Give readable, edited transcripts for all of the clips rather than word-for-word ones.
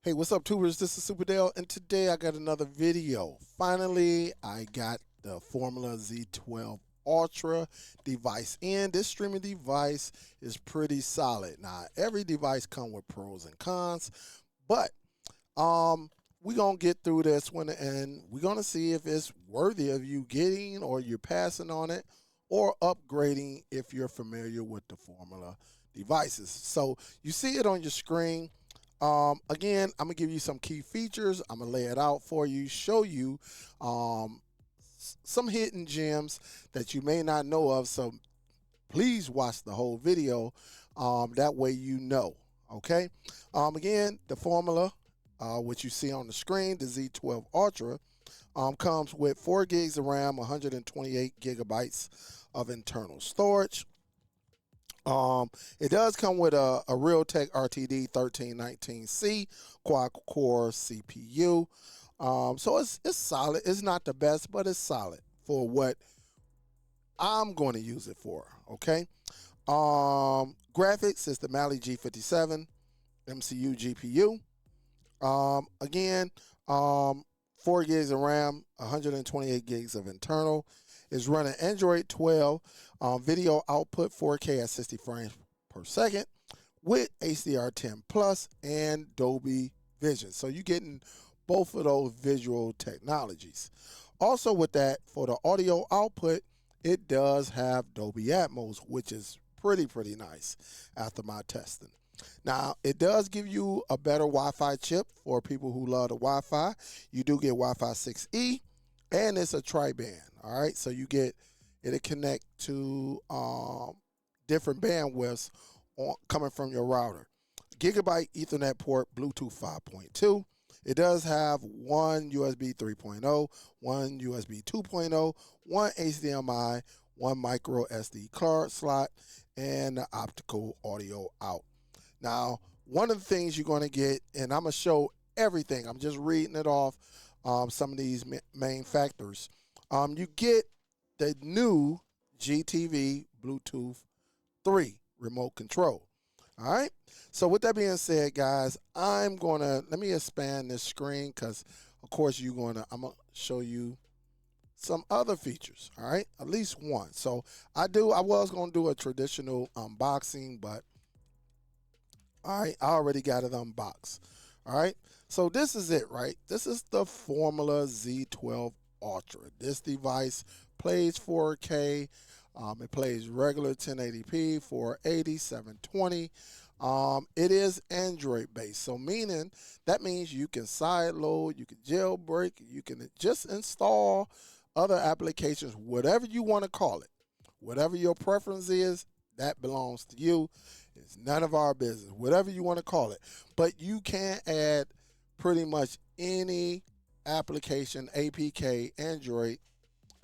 Hey, what's up, tubers? This is Superdell, and today I got another video. Finally, I got the Formuler Z12 Ultra device in. This streaming device is pretty solid. Now, every device comes with pros and cons, but we're going to get through this one, and we're going to see if it's worthy of you getting or you're passing on it or upgrading if you're familiar with the Formula devices. So you see it on your screen. Again, I'm gonna give you some key features. I'm gonna lay it out for you, show you some hidden gems that you may not know of. So please watch the whole video. That way you know. Okay. Again, the formula, which you see on the screen, the Z12 Ultra, comes with 4 gigs of RAM, 128 gigabytes of internal storage. It does come with a Realtek RTD 1319C quad-core CPU. So it's solid. It's not the best, but it's solid for what I'm going to use it for. Okay. Graphics is the Mali G57 MCU GPU. Again, 4 gigs of RAM, 128 gigs of internal. Is running Android 12, video output 4K at 60 frames per second with HDR10 Plus and Dolby Vision. So you're getting both of those visual technologies. Also with that, for the audio output, it does have Dolby Atmos, which is pretty nice after my testing. Now, it does give you a better Wi-Fi chip for people who love the Wi-Fi. You do get Wi-Fi 6E. And it's a tri-band, all right? So you get, it'll connect to different bandwidths coming from your router. Gigabyte Ethernet port, Bluetooth 5.2. It does have one USB 3.0, one USB 2.0, one HDMI, one micro SD card slot, and the optical audio out. Now, one of the things you're going to get, and I'm going to show everything. I'm just reading it off. Some of these main factors. You get the new GTV Bluetooth 3 remote control. All right. So with that being said, guys, let me expand this screen because, of course, I'm going to show you some other features. All right. At least one. So I was going to do a traditional unboxing, but all right, I already got it unboxed. All right, so this is it, right? This is the Formula Z12 Ultra. This device plays 4K. It plays regular 1080p, 480, 720. It is Android based, so that means you can sideload, you can jailbreak, you can just install other applications, whatever you want to call it, whatever your preference is. That belongs to you. It's none of our business, whatever you want to call it. But you can add pretty much any application, APK, Android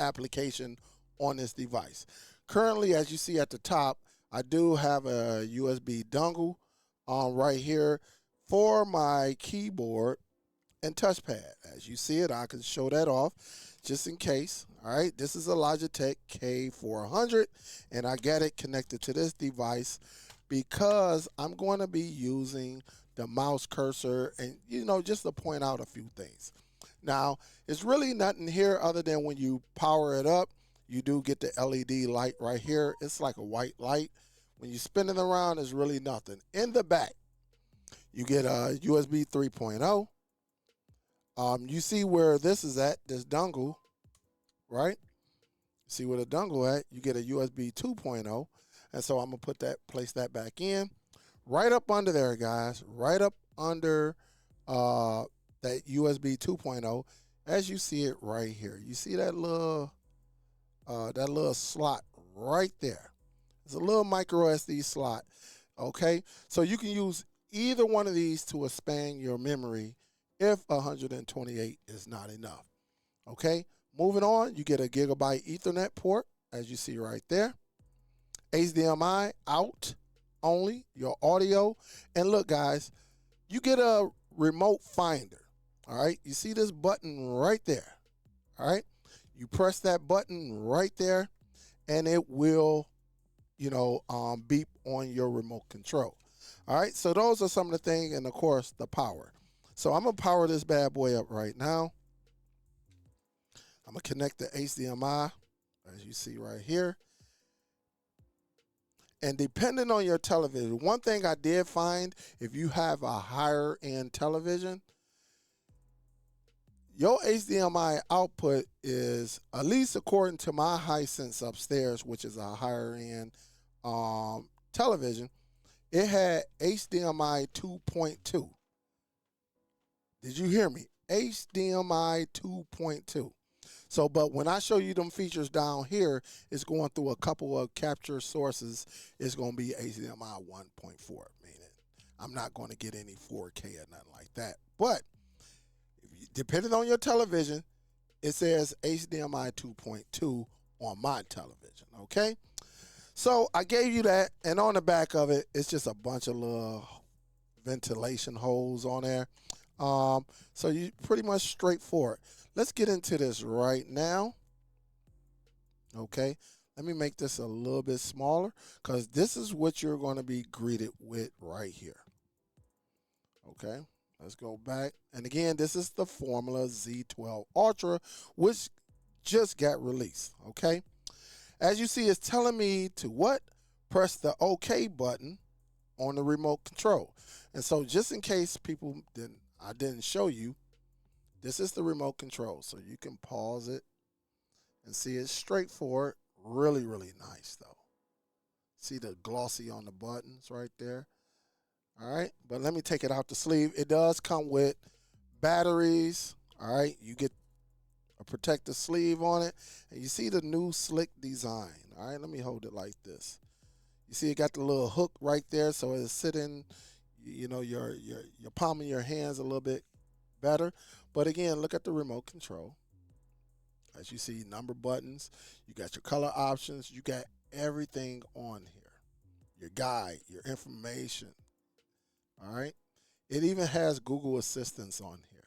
application on this device. Currently, as you see at the top, I do have a USB dongle right here for my keyboard and touchpad. As you see it, I can show that off just in case. All right, this is a Logitech K400, and I got it connected to this device because I'm going to be using the mouse cursor and, just to point out a few things. Now, it's really nothing here other than when you power it up, you do get the LED light right here. It's like a white light. When you spin it around, it's really nothing. In the back, you get a USB 3.0. You see where this is at, this dongle, right? See where the dongle at, you get a USB 2.0. And so I'm going to place that back in. Right up under there, guys, right up under that USB 2.0, as you see it right here. You see that little slot right there. It's a little micro SD slot, okay? So you can use either one of these to expand your memory if 128 is not enough. Okay, moving on, you get a gigabyte Ethernet port, as you see right there. HDMI out only, your audio. And look, guys, you get a remote finder. All right, you see this button right there. All right, you press that button right there, and it will, beep on your remote control. All right, so those are some of the things, and of course, the power. So I'm going to power this bad boy up right now. I'm going to connect the HDMI, as you see right here. And depending on your television, one thing I did find, if you have a higher end television, your HDMI output is, at least according to my Hisense upstairs, which is a higher end television, it had HDMI 2.2. Did you hear me? HDMI 2.2. So, but when I show you them features down here, it's going through a couple of capture sources. It's going to be HDMI 1.4, meaning I'm not going to get any 4K or nothing like that. But depending on your television, it says HDMI 2.2 on my television, okay? So I gave you that, and on the back of it, it's just a bunch of little ventilation holes on there. So you pretty much straightforward. Let's get into this right now. Okay, let me make this a little bit smaller because this is what you're going to be greeted with right here. Okay, let's go back. And again, this is the Formuler Z12 Ultra, which just got released. Okay, as you see, it's telling me to what? Press the OK button on the remote control. And so just in case I didn't show you, this is the remote control. So you can pause it and see it's straightforward. Really, really nice though. See the glossy on the buttons right there. All right, but let me take it out the sleeve. It does come with batteries. All right, you get a protective sleeve on it. And you see the new slick design. All right, let me hold it like this. You see it got the little hook right there, so it's sitting, you know, your palm of your hands a little bit better. But again, look at the remote control. As you see, number buttons, you got your color options, you got everything on here. Your guide, your information. All right. It even has Google Assistance on here.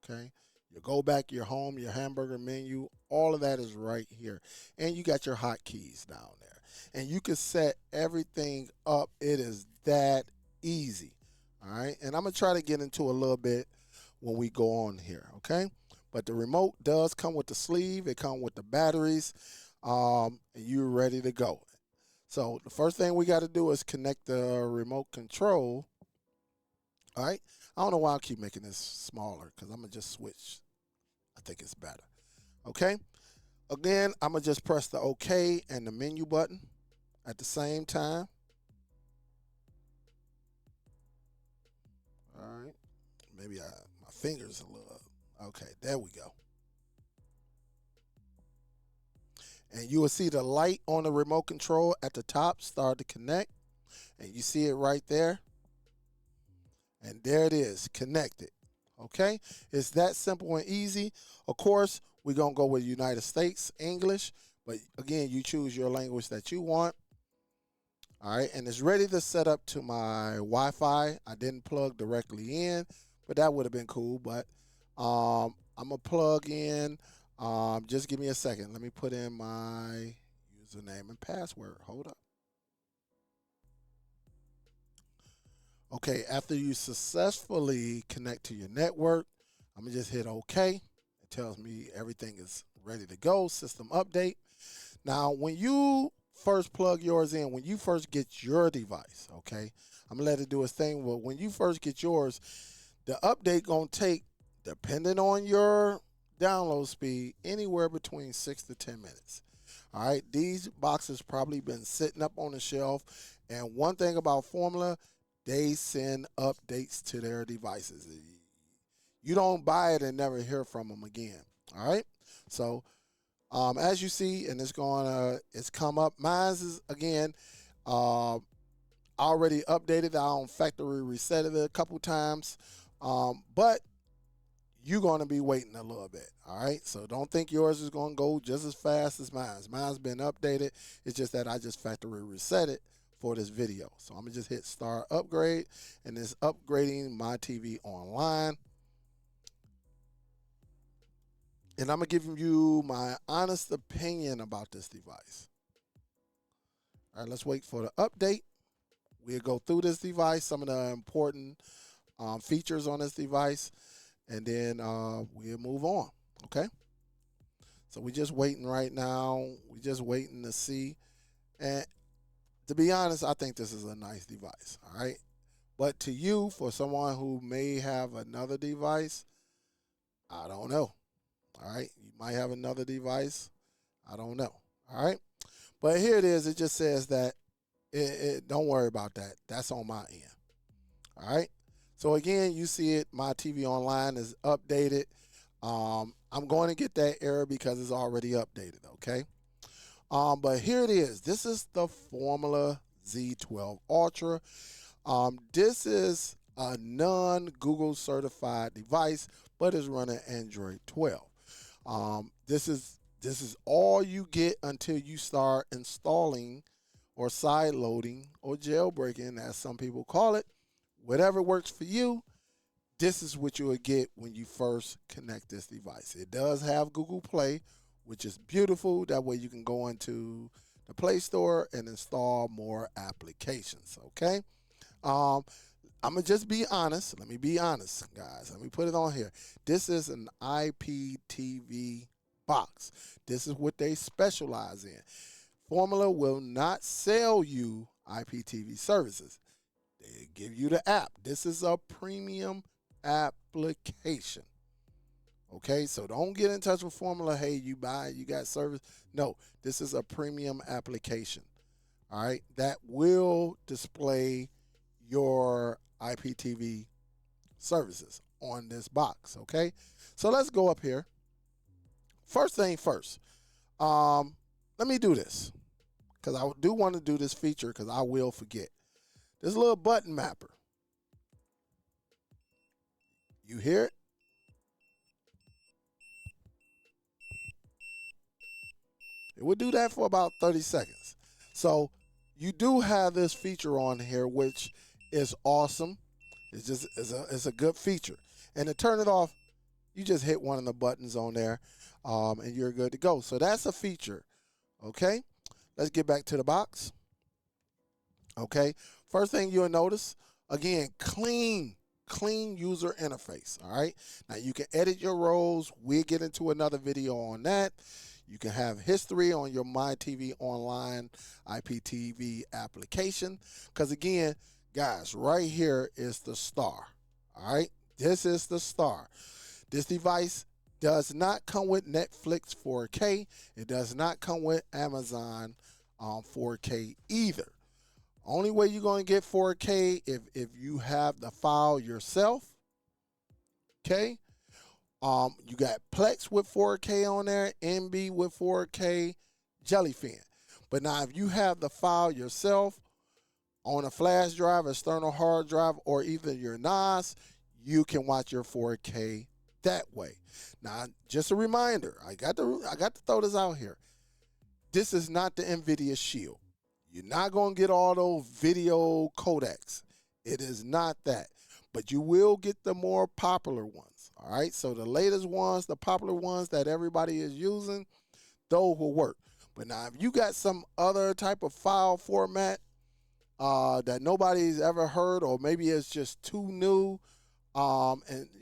Okay. Your go back, your home, your hamburger menu, all of that is right here. And you got your hotkeys down there. And you can set everything up. It is that easy. All right. And I'm going to try to get into a little bit when we go on here. Okay. But the remote does come with the sleeve. It comes with the batteries. And you're ready to go. So the first thing we got to do is connect the remote control. All right. I don't know why I keep making this smaller because I'm going to just switch. I think it's better. Okay. Again, I'm going to just press the OK and the menu button at the same time. All right. Maybe my fingers a little. Okay. There we go. And you will see the light on the remote control at the top start to connect. And you see it right there. And there it is, connected. Okay? It's that simple and easy. Of course, we're going to go with United States English. But again, you choose your language that you want. All right, and it's ready to set up to my Wi-Fi. I didn't plug directly in, but that would have been cool. But I'm going to plug in. Just give me a second. Let me put in my username and password. Hold up. Okay, after you successfully connect to your network, I'm going to just hit OK. It tells me everything is ready to go, system update. Now, when you first plug yours in, when you first get your device, okay, I'm going to let it do its thing. But when you first get yours, the update going to take, depending on your download speed, anywhere between 6 to 10 minutes. All right, these boxes probably been sitting up on the shelf. And one thing about Formula, they send updates to their devices. You don't buy it and never hear from them again. All right. So as you see, and it's come up. Mine's is again already updated. I on factory reset it a couple times, but you're going to be waiting a little bit. All right. So don't think yours is going to go just as fast as mine. Mine's been updated. It's just that I just factory reset it for this video. So I'm going to just hit start upgrade, and it's upgrading my TV online. And I'm going to give you my honest opinion about this device. All right, let's wait for the update. We'll go through this device, some of the important features on this device, and then we'll move on. Okay. So we're just waiting right now. We're just waiting to see. And to be honest, I think this is a nice device. All right. But to you, for someone who may have another device, I don't know. All right. You might have another device. I don't know. All right. But here it is. It just says that don't worry about that. That's on my end. All right. So again, you see it. My TV online is updated. I'm going to get that error because it's already updated. Okay. But here it is. This is the Formula Z12 Ultra. This is a non-Google certified device, but it's running Android 12. This is all you get until you start installing or side loading or jailbreaking, as some people call it. Whatever works for you, this is what you will get when you first connect this device. It does have Google Play, which is beautiful. That way you can go into the Play Store and install more applications, okay? I'm going to just be honest. Let me be honest, guys. Let me put it on here. This is an IPTV box. This is what they specialize in. Formula will not sell you IPTV services. They give you the app. This is a premium application. Okay, so don't get in touch with Formula. Hey, you got service. No, this is a premium application. All right, that will display your IPTV services on this box. Okay, so let's go up here. First thing first, let me do this because I do want to do this feature because I will forget. This little button mapper. You hear it? It would do that for about 30 seconds. So you do have this feature on here, which is awesome. It's a good feature. And to turn it off, you just hit one of the buttons on there, and you're good to go. So that's a feature. Okay, let's get back to the box. Okay, first thing you'll notice, again, clean user interface. All right, now you can edit your roles. We'll get into another video on that. You can have history on your MyTV Online IPTV application. Because again, guys, right here is the star. All right, this is the star. This device does not come with Netflix 4K. It does not come with Amazon 4K either. Only way you're going to get 4K if you have the file yourself. Okay. You got Plex with 4K on there, NB with 4K, Jellyfin. But now if you have the file yourself on a flash drive, external hard drive, or even your NAS, you can watch your 4K that way. Now, just a reminder, I got to throw this out here. This is not the NVIDIA Shield. You're not going to get all those video codecs. It is not that. But you will get the more popular ones. All right. So the latest ones, the popular ones that everybody is using, those will work. But now if you got some other type of file format that nobody's ever heard, or maybe it's just too new, and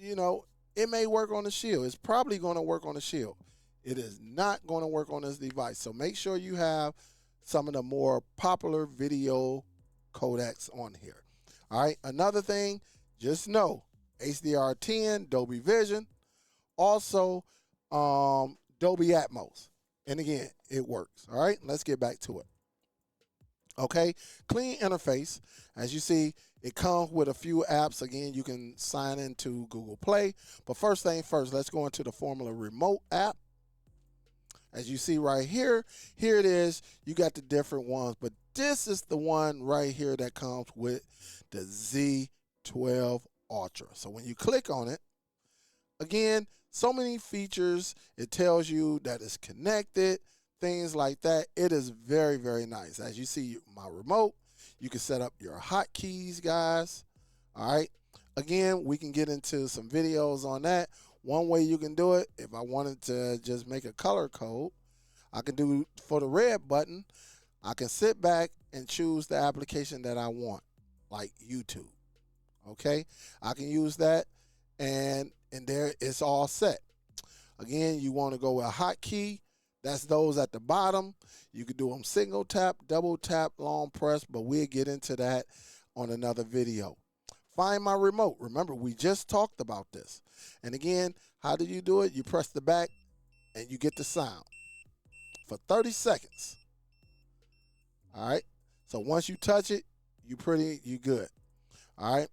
it may work on the Shield. It's probably going to work on the Shield. It is not going to work on this device. So make sure you have some of the more popular video codecs on here. All right. Another thing, just know HDR10, Dolby Vision, also Dolby Atmos. And again, it works. All right. Let's get back to it. Okay. Clean interface. As you see, it comes with a few apps. Again, you can sign into Google Play. But first thing first, let's go into the Formula Remote app. As you see right here, here it is. You got the different ones, but this is the one right here that comes with the Z12 Ultra. So when you click on it, again, so many features. It tells you that it's connected, things like that. It is very, very nice. As you see my remote, you can set up your hotkeys, guys. All right. Again, we can get into some videos on that. One way you can do it, if I wanted to just make a color code, I can do for the red button, I can sit back and choose the application that I want, like YouTube. Okay, I can use that, and there it's all set. Again, you want to go with a hotkey. That's those at the bottom. You can do them single tap, double tap, long press, but we'll get into that on another video. Find my remote. Remember, we just talked about this. And again, how do you do it? You press the back and you get the sound for 30 seconds. All right. So once you touch it, you good. All right.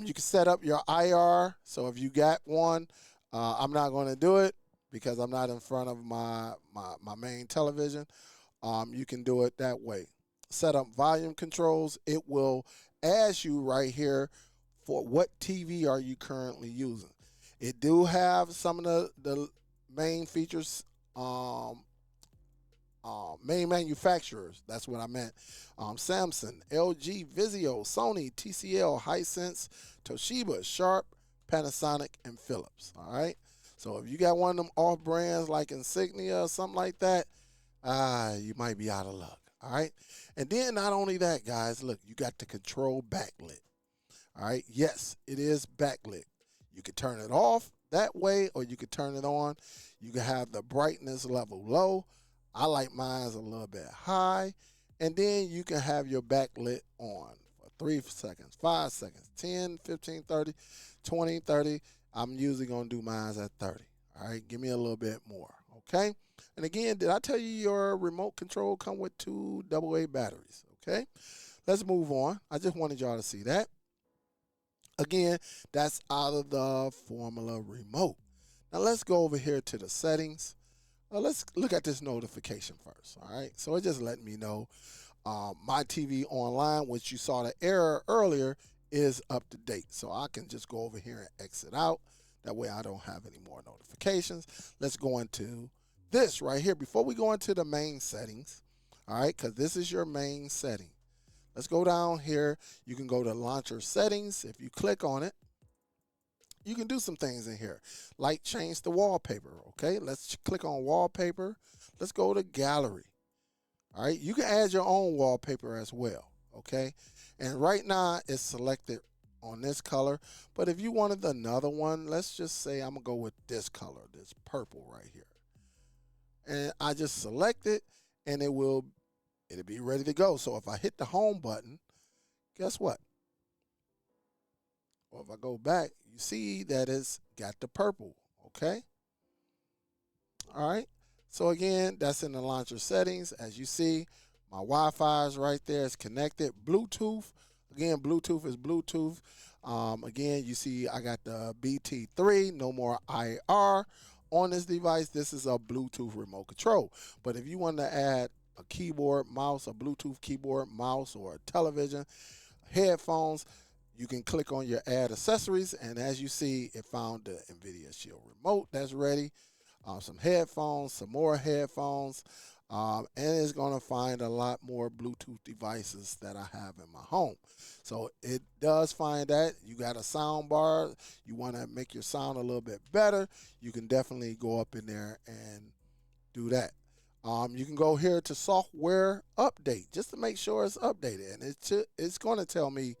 You can set up your IR. So if you got one, I'm not going to do it because I'm not in front of my main television. You can do it that way. Set up volume controls. It will ask you right here for what TV are you currently using. It do have some of the main features, main manufacturers. That's what I meant. Samsung, LG, Vizio, Sony, TCL, Hisense, Toshiba, Sharp, Panasonic, and Philips. All right. So if you got one of them off brands like Insignia or something like that, you might be out of luck. All right. And then not only that, guys, look, you got the control backlit. All right. Yes, it is backlit. You can turn it off that way or you can turn it on. You can have the brightness level low. I like mine a little bit high. And then you can have your backlit on for 3 seconds, 5 seconds, 10, 15, 30, 20, 30. I'm usually going to do mine at 30. All right. Give me a little bit more. Okay. And again, did I tell you your remote control come with 2 AA batteries? Okay. Let's move on. I just wanted y'all to see that. Again, that's out of the Formula remote. Now let's go over here to the settings. Let's look at this notification first. All right. So it just let me know my TV online, which you saw the error earlier, is up to date. So I can just go over here and exit out. That way I don't have any more notifications. Let's go into this right here before we go into the main settings. All right, because this is your main setting. Let's go down here. You can go to launcher settings. If you click on it, you can do some things in here, like change the wallpaper. Okay, let's click on wallpaper. Let's go to gallery. All right, you can add your own wallpaper as well. Okay, and right now it's selected on this color, but if you wanted another one, let's just say I'm gonna go with this color, this purple right here, and I just select it, and it'll be ready to go. So if I hit the home button, guess what? Or if I go back, you see that it's got the purple. Okay. All right. So again, that's in the launcher settings. As you see, my Wi-Fi is right there. It's connected. Bluetooth. Again, Bluetooth is Bluetooth. Again, you see I got the BT3, no more IR on this device. This is a Bluetooth remote control. But if you want to add a keyboard, mouse, a Bluetooth keyboard, mouse, or a television, headphones, you can click on your add accessories. And as you see, it found the NVIDIA Shield remote that's ready. Some headphones, some more headphones, and it's going to find a lot more Bluetooth devices that I have in my home. So it does find that. You got a sound bar. You want to make your sound a little bit better. You can definitely go up in there and do that. You can go here to software update just to make sure it's updated, and it's going to tell me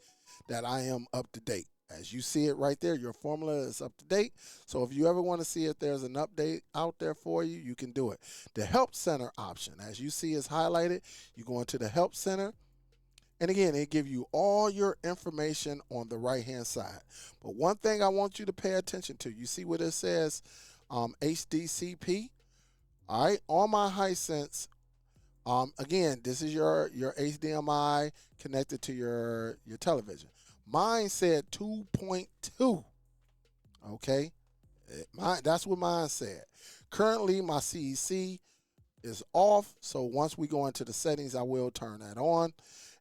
that I am up to date. As you see it right there, your formula is up to date. So if you ever want to see if there's an update out there for you, you can do it. The Help Center option, as you see is highlighted, you go into the Help Center. And again, it gives you all your information on the right-hand side. But one thing I want you to pay attention to, you see what it says, HDCP? All right, on my Hisense, again, this is your HDMI connected to your television. Mine said 2.2. Okay, that's what mine said. Currently, my CEC is off, so once we go into the settings, I will turn that on.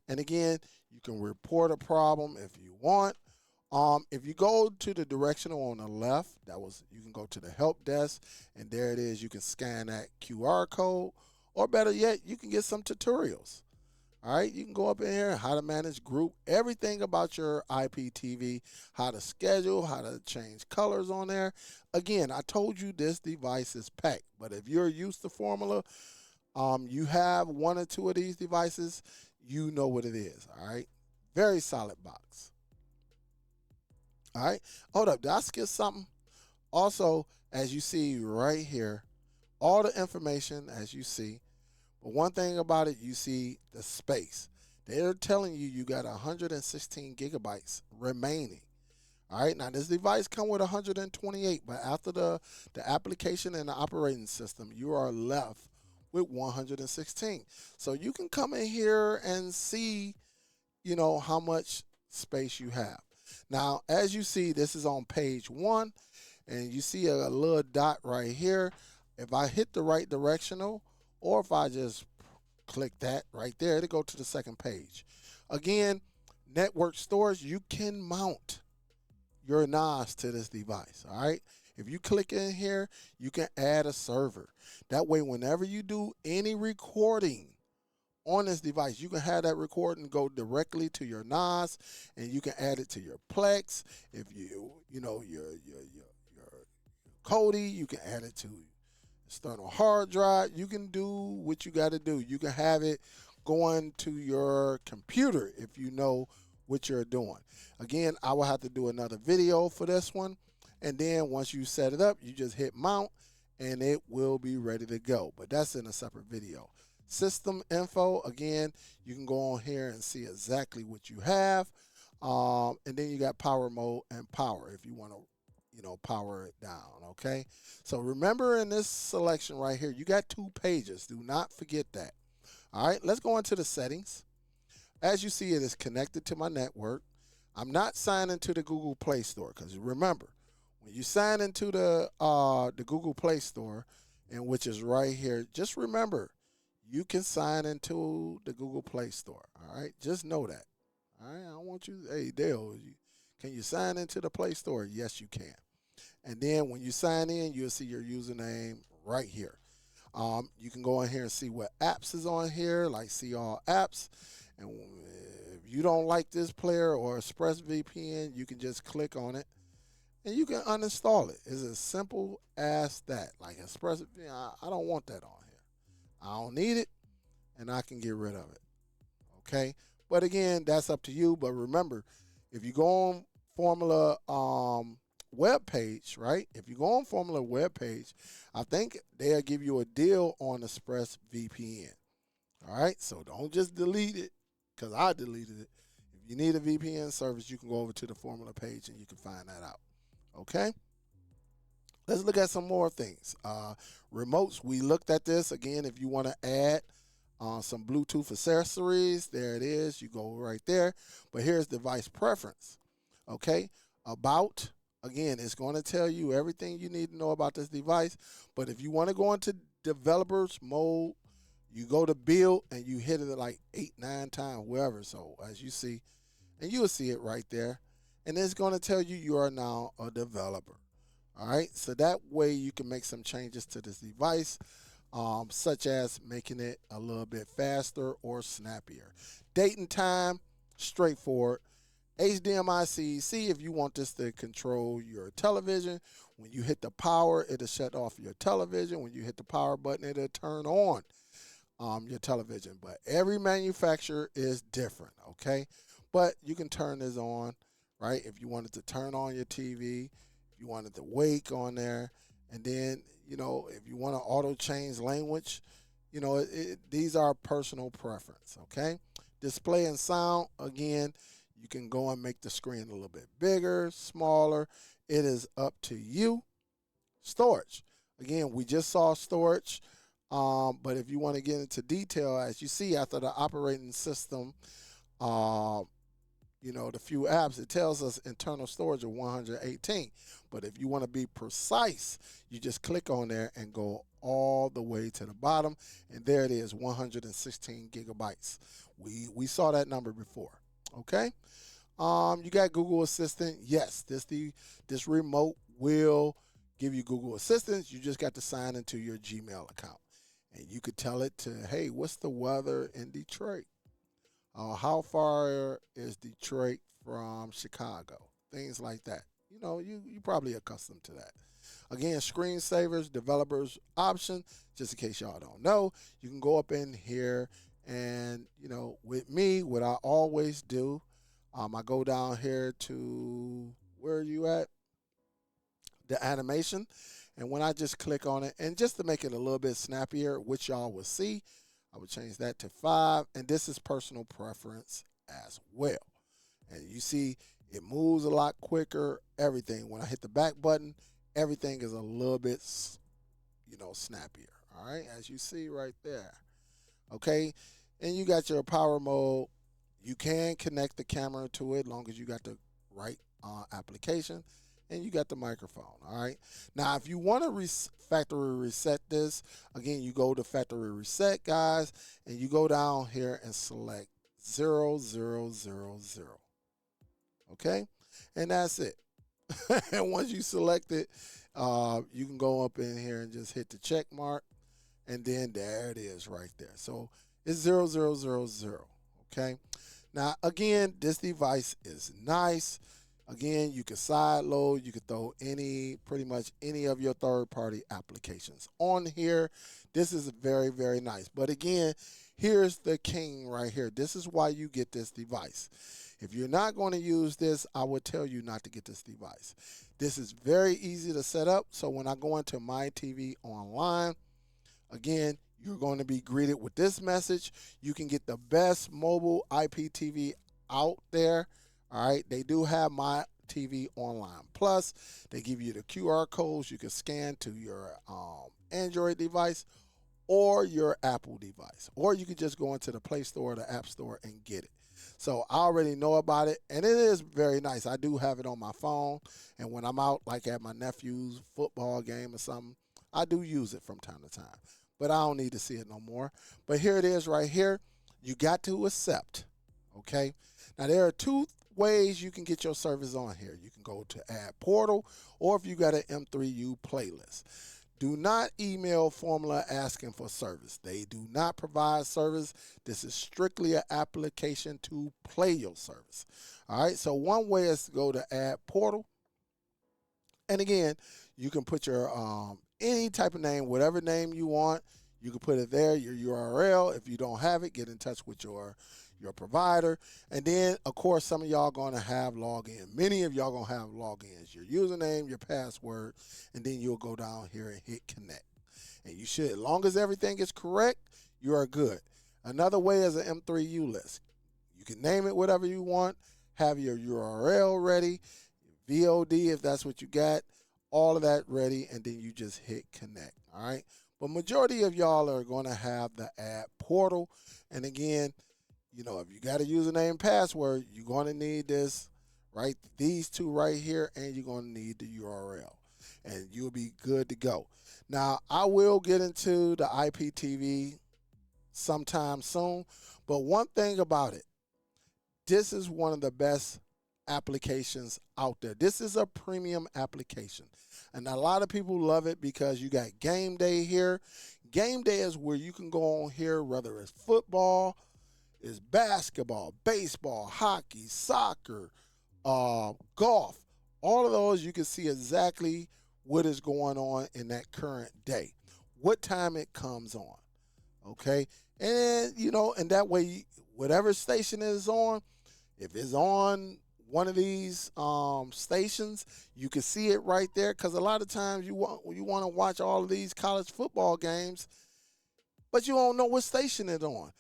And again, you can report a problem if you want. If you go to the directional on the left, you can go to the help desk, and there it is. You can scan that QR code, or better yet, you can get some tutorials. All right, you can go up in here, how to manage group, everything about your IPTV, how to schedule, how to change colors on there. Again, I told you this device is packed, but if you're used to Formula, you have 1 or 2 of these devices, you know what it is. All right, very solid box. All right. Hold up. Did I skip something? Also, as you see right here, all the information as you see. But one thing about it, you see the space. They're telling you you got 116 gigabytes remaining. All right, now this device come with 128, but after the application and the operating system, you are left with 116. So you can come in here and see, how much space you have. Now, as you see, this is on page 1, and you see a little dot right here. If I hit the right directional, or if I just click that right there, it'll go to the second page. Again, network storage, you can mount your NAS to this device. All right. If you click in here, you can add a server. That way, whenever you do any recording on this device, you can have that recording go directly to your NAS, and you can add it to your Plex. If your Kodi, you can add it to external hard drive. You can do what you got to do. You can have it going to your computer if you know what you're doing. Again, I will have to do another video for this one. And then once you set it up, you just hit mount and it will be ready to go. But that's in a separate video. System info, again, you can go on here and see exactly what you have. And then you got power mode and power if you want to power it down, okay? So remember in this selection right here, you got 2 pages. Do not forget that. All right, let's go into the settings. As you see, it is connected to my network. I'm not signed into the Google Play Store because remember, when you sign into the Google Play Store, and which is right here, just remember, you can sign into the Google Play Store. All right, just know that. All right, I don't want you. Hey, Dale, can you sign into the Play Store? Yes, you can. And then when you sign in, you'll see your username right here. You can go in here and see what apps is on here, like see all apps. And if you don't like this player or ExpressVPN, you can just click on it and you can uninstall it. It's as simple as that. Like ExpressVPN, I don't want that on here. I don't need it, and I can get rid of it. Okay? But again, that's up to you. But remember, if you go on Formula web page, right? If you go on Formula web page, I think they'll give you a deal on ExpressVPN. All right, so don't just delete it because I deleted it. If you need a VPN service, you can go over to the Formula page and you can find that out. Okay, let's look at some more things. Remotes, we looked at this again. If you want to add some Bluetooth accessories, there it is. You go right there. But here's device preference. Okay, about. Again, it's going to tell you everything you need to know about this device. But if you want to go into developers mode, you go to build and you hit it like 8, 9 times, wherever. So as you see, and you'll see it right there. And it's going to tell you you are now a developer. All right. So that way you can make some changes to this device, such as making it a little bit faster or snappier. Date and time, straightforward. HDMI C if you want this to control your television. When you hit the power, it'll shut off your television. When you hit the power button, it'll turn on your television. But every manufacturer is different, okay? But you can turn this on, right? If you wanted to turn on your TV, if you wanted to wake on there, and then, if you want to auto change language, these are personal preference, okay? Display and sound, again, you can go and make the screen a little bit bigger, smaller. It is up to you. Storage. Again, we just saw storage, but if you want to get into detail, as you see after the operating system, the few apps, it tells us internal storage of 118. But if you want to be precise, you just click on there and go all the way to the bottom, and there it is, 116 gigabytes. We saw that number before. Okay. You got Google Assistant. Yes, this remote will give you Google Assistant. You just got to sign into your Gmail account, and you could tell it to, hey, what's the weather in Detroit? How far is Detroit from Chicago? Things like that. You probably accustomed to that. Again, screensavers, developers option. Just in case y'all don't know, you can go up in here and with me, what I always do. I go down here to where are you at? The animation. And when I just click on it, and just to make it a little bit snappier, which y'all will see, I would change that to 5. And this is personal preference as well. And you see it moves a lot quicker, everything. When I hit the back button, everything is a little bit, snappier. All right, as you see right there. Okay, and you got your power mode. You can connect the camera to it as long as you got the right application, and you got the microphone. All right, now if you want to factory reset this, again, you go to factory reset, guys, and you go down here and select 0000. Okay, and that's it. And once you select it, you can go up in here and just hit the check mark, and then there it is right there. So it's 0000. Okay, now again, this device is nice. Again, you can side load, you can throw pretty much any of your third-party applications on here. This is very, very nice. But again, here's the king right here. This is why you get this device. If you're not going to use this, I would tell you not to get this device. This is very easy to set up. So when I go into My TV Online, again, you're going to be greeted with this message. You can get the best mobile IPTV out there. All right, they do have My TV Online Plus. They give you the QR codes you can scan to your Android device or your Apple device. Or you can just go into the Play Store or the App Store and get it. So I already know about it, and it is very nice. I do have it on my phone, and when I'm out, like at my nephew's football game or something, I do use it from time to time. But I don't need to see it no more. But here it is right here. You got to accept, okay? Now, there are two ways you can get your service on here. You can go to Add Portal, or if you got an M3U playlist. Do not email Formula asking for service. They do not provide service. This is strictly an application to play your service. All right, so one way is to go to Add Portal. And again, you can put your any type of name, whatever name you want. You can put it there, your URL. If you don't have it, get in touch with your provider. And then, of course, some of y'all going to have login. Many of y'all going to have logins. Your username, your password, and then you'll go down here and hit connect. And you should, as long as everything is correct, you are good. Another way is an M3U list. You can name it whatever you want, have your URL ready, VOD if that's what you got, all of that ready, and then you just hit connect. All right. But majority of y'all are going to have the Add Portal. And again, if you got a username and password, you're going to need this, right? These two right here, and you're going to need the URL. And you'll be good to go. Now, I will get into the IPTV sometime soon. But one thing about it, this is one of the best applications out there. This is a premium application. And a lot of people love it because you got Game Day here. Game Day is where you can go on here, whether it's football, it's basketball, baseball, hockey, soccer, golf. All of those, you can see exactly what is going on in that current day, what time it comes on. Okay? And, and that way, whatever station it is on, if it's on one of these stations, you can see it right there. Because a lot of times you want to watch all of these college football games, but you don't know what station it's on.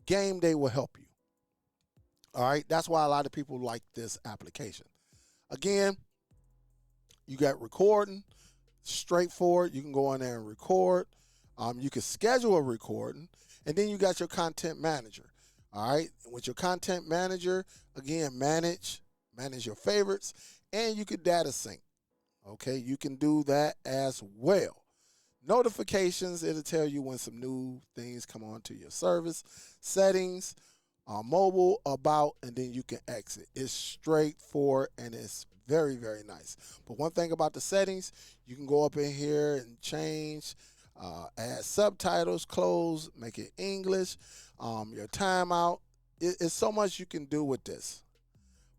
Game Day will help you. All right, that's why a lot of people like this application. Again, you got recording, straightforward. You can go in there and record. You can schedule a recording, and then you got your content manager. All right, with your content manager, again, manage your favorites, and you can data sync. Okay, you can do that as well. Notifications, it'll tell you when some new things come onto your service. Settings, mobile, about, and then you can exit. It's straightforward and it's very, very nice. But one thing about the settings, you can go up in here and change, add subtitles, close, make it English, your timeout. It's so much you can do with this.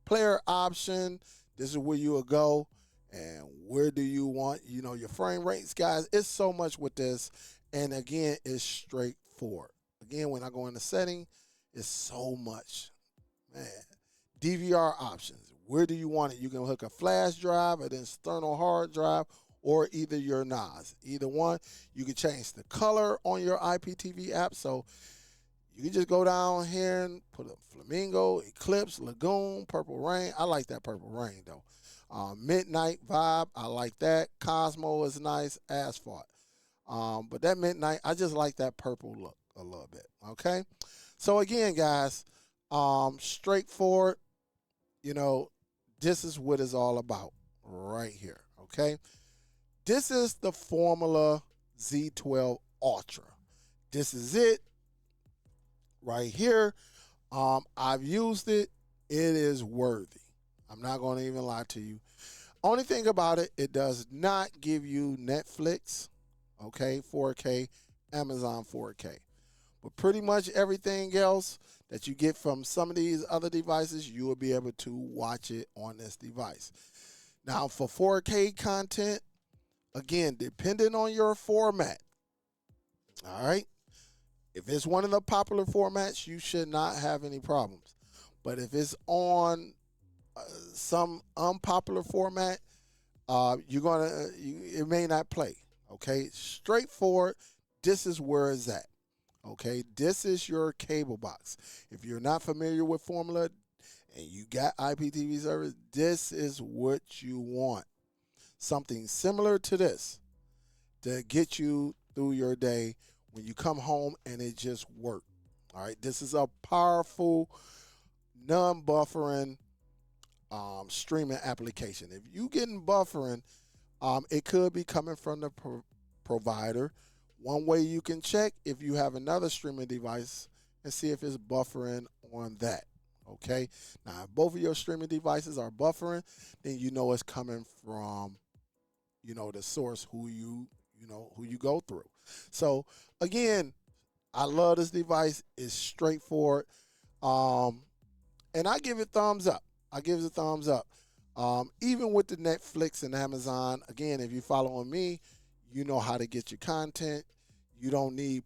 Player option, this is where you will go. And where do you want, your frame rates, guys? It's so much with this. And again, it's straightforward. Again, when I go into setting, it's so much. Man, DVR options. Where do you want it? You can hook a flash drive, an external hard drive, or either your NAS. Either one. You can change the color on your IPTV app. So you can just go down here and put a flamingo, eclipse, lagoon, purple rain. I like that purple rain though. Midnight vibe, I like that. Cosmo is nice. Asphalt. But that midnight, I just like that purple look a little bit. Okay. So again, guys, straightforward. You know, this is what it's all about right here. Okay. This is the Formula Z12 Ultra. This is it right here. I've used it. It is worthy. I'm not going to even lie to you. Only thing about it, it does not give you Netflix, okay, 4K, Amazon 4K. But pretty much everything else that you get from some of these other devices, you will be able to watch it on this device. Now, for 4K content, again, depending on your format, all right, if it's one of the popular formats, you should not have any problems. But if it's on some unpopular format, it may not play. Okay, straightforward. This is where it's at. Okay, this is your cable box. If you're not familiar with Formula and you got IPTV service, this is what you want. Something similar to this to get you through your day when you come home and it just works. All right, this is a powerful, non-buffering streaming application. If you getting buffering, it could be coming from the provider. One way you can check if you have another streaming device and see if it's buffering on that. Okay. Now, if both of your streaming devices are buffering, then you know it's coming from, the source who you go through. So again, I love this device. It's straightforward. And I give it thumbs up. I give it a thumbs up. Even with the Netflix and Amazon, again, if you follow me, you know how to get your content. You don't need,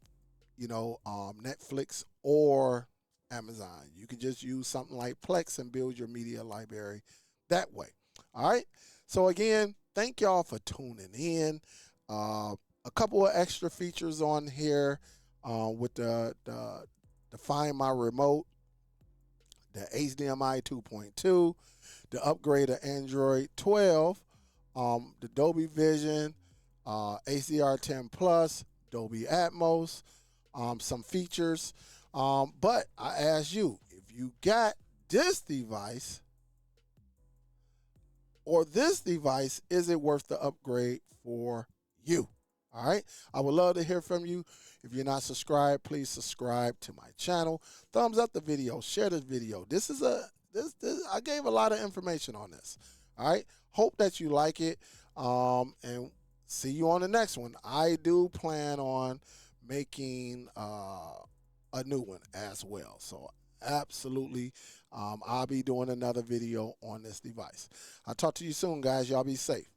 Netflix or Amazon. You can just use something like Plex and build your media library that way. All right. So again, thank y'all for tuning in. A couple of extra features on here with the Find My Remote, the HDMI 2.2, the upgrade of Android 12, the Dolby Vision, HDR 10 Plus, Dolby Atmos, some features. But I ask you, if you got this device or this device, is it worth the upgrade for you? All right. I would love to hear from you. If you're not subscribed, please subscribe to my channel. Thumbs up the video. Share this video. I gave a lot of information on this. All right. Hope that you like it. And see you on the next one. I do plan on making a new one as well. So absolutely, I'll be doing another video on this device. I'll talk to you soon, guys. Y'all be safe.